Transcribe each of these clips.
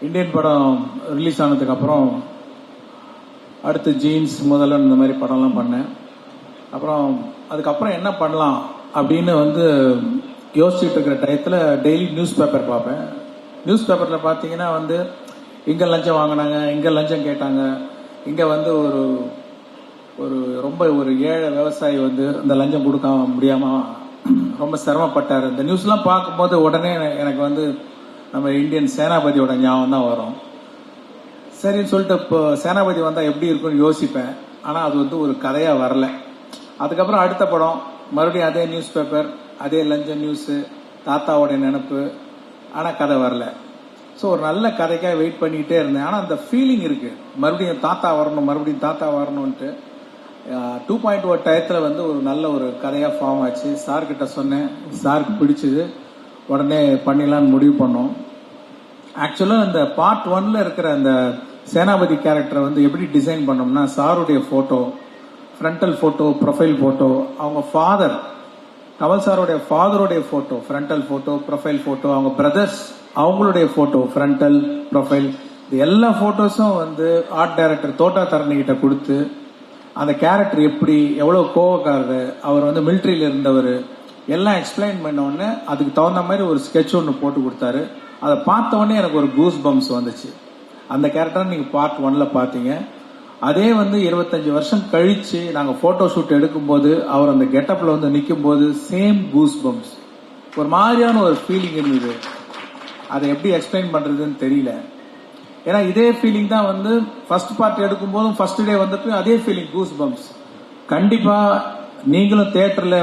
Indian படம் release ஆனதுக்கு அப்புறம் அடுத்து ஜீன்ஸ் முதல்ல இந்த மாதிரி படம்லாம் பண்ணேன். அப்புறம் அதுக்கப்புறம் என்ன பண்ணலாம் அப்படின்னு யோசிச்சுட்டு இருக்கிற டயத்தில் டெய்லி நியூஸ் பேப்பர் பார்ப்பேன். நியூஸ் பேப்பரில் பார்த்தீங்கன்னா இங்கே லஞ்சம் வாங்கினாங்க, இங்கே லஞ்சம் கேட்டாங்க, இங்கே ஒரு ஒரு ரொம்ப ஒரு ஏழை விவசாயி இந்த லஞ்சம் கொடுக்க முடியாமல் ரொம்ப சிரமப்பட்டார். இந்த நியூஸ்லாம் பார்க்கும்போது உடனே எனக்கு நம்ம இந்தியன் சேனாபதியோட ஞாபகம் தான் வரும். சரின்னு சொல்லிட்டு இப்போ சேனாபதி வந்தால் எப்படி இருக்கும்னு யோசிப்பேன். ஆனால் அது ஒரு கதையாக வரல. அதுக்கப்புறம் அடுத்த படம் மறுபடியும் அதே நியூஸ் பேப்பர், அதே லஞ்ச நியூஸு, தாத்தாவோட நினப்பு, ஆனால் கதை வரல. ஸோ ஒரு நல்ல கதைக்காக வெயிட் பண்ணிக்கிட்டே இருந்தேன். ஆனால் அந்த ஃபீலிங் இருக்கு, மறுபடியும் தாத்தா வரணும், மறுபடியும் தாத்தா வரணும்ன்ட்டு. 2.1 டயத்தில் ஒரு நல்ல ஒரு கதையாக ஃபார்ம் ஆச்சு. சார்கிட்ட சொன்னேன், சாருக்கு பிடிச்சது, உடனே பண்ணிடலான்னு முடிவு பண்ணோம். ஆக்சுவலாக இந்த பார்ட் 1ல இருக்கிற அந்த சேனாபதி கேரக்டரை எப்படி டிசைன் பண்ணோம்னா, சாருடைய photo, frontal photo, profile photo, அவங்க ஃபாதர் கமல் சாருடைய ஃபாதருடைய photo, frontal photo, profile photo, அவங்க பிரதர்ஸ் அவங்களுடைய ஃபோட்டோ, ஃப்ரண்டல், ப்ரொஃபைல், இது எல்லா ஃபோட்டோஸும் ஆர்ட் டைரக்டர் தோட்டா தரணி கிட்ட கொடுத்து அந்த கேரக்டர் எப்படி, எவ்வளோ கோவக்காரரு, அவர் மிலிட்ரியில் இருந்தவர், எல்லாம் எக்ஸ்பிளைன் பண்ண உடனே அதுக்கு தகுந்த மாதிரி ஒரு ஸ்கெட்ச் ஒன்று போட்டு கொடுத்தாரு. அதை பார்த்த உடனே எனக்கு ஒரு கூஸ் பம்ப்ஸ் வந்துச்சு. அந்த கேரக்டர் நீங்கள் பார்ட் 1ல பார்த்தீங்க. அதே 25 வருஷம் கழிச்சு நாங்கள் ஃபோட்டோ ஷூட் எடுக்கும்போது அவர் அந்த கெட்டப்பில் நிற்கும் போது சேம் கூஸ் பம்ப்ஸ், ஒரு மாதிரியான ஒரு ஃபீலிங் இருந்தது. அதை எப்படி எக்ஸ்பிளைன் பண்ணுறதுன்னு தெரியல. ஏன்னா இதே ஃபீலிங் தான் ஃபர்ஸ்ட் பார்ட் எடுக்கும் போதும் ஃபர்ஸ்ட் டே அதே ஃபீலிங், கூஸ் பம்ப்ஸ். கண்டிப்பா நீங்களும் தியேட்டர்ல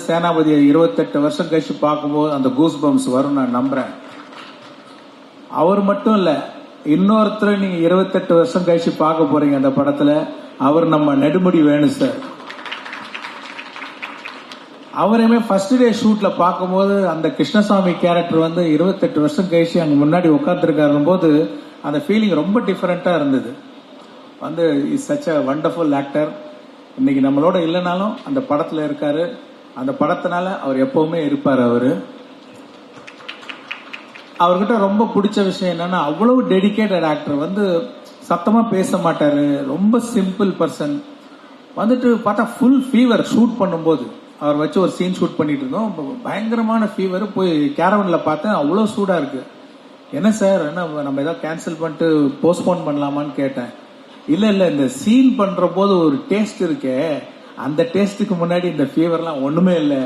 சேனாபதியை 28 வருஷம் கழிச்சு பார்க்கும்போது அந்த கூஸ் பம்ப்ஸ் வரும் நான் நம்புறேன். அவர் மட்டும் இல்ல, இன்னொருத்தர் நீங்க 28 வருஷம் கழிச்சு பார்க்க போறீங்க அந்த படத்துல. அவர் நம்ம நெடுமுடி வேணு சார். அவரையுமே ஃபர்ஸ்ட் டே ஷூட்ல பார்க்கும்போது அந்த கிருஷ்ணசாமி கேரக்டர் 28 வருஷம் கழிச்சு அங்க முன்னாடி உட்காந்துருக்காரு போது அந்த ஃபீலிங் ரொம்ப டிஃபரெண்டா இருந்தது. Is such a wonderful actor. இன்னைக்கு நம்மளோட இல்லைனாலும் அந்த படத்துல இருக்காரு. அந்த படத்தினால அவர் எப்பவுமே இருப்பார். அவர்கிட்ட ரொம்ப பிடிச்ச விஷயம் என்னன்னா, அவ்வளவு டெடிகேட்டட் ஆக்டர். சத்தமா பேச மாட்டாரு, ரொம்ப சிம்பிள் பர்சன். பார்த்தா ஃபுல் ஃபீவர். ஷூட் பண்ணும்போது அவர் வச்சு ஒரு சீன் ஷூட் பண்ணிட்டு இருந்தோம். பயங்கரமான ஃபீவர். போய் கேரவன்ல பார்த்தேன், அவ்வளோ சூடா இருக்கு. என்ன சார், என்ன நம்ம ஏதாவது கேன்சல் பண்ணிட்டு போஸ்ட்போன் பண்ணலாமான்னு கேட்டேன். இல்ல இந்த சீன் பண்ற போது ஒரு டேஸ்ட் இருக்கே, அந்த டேஸ்டுக்கு முன்னாடி இந்த ஃபீவர்லாம் ஒண்ணுமே இல்லை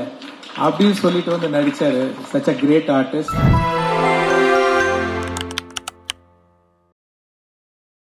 அப்படின்னு சொல்லிட்டு நடிச்சாரு. Such a great artist.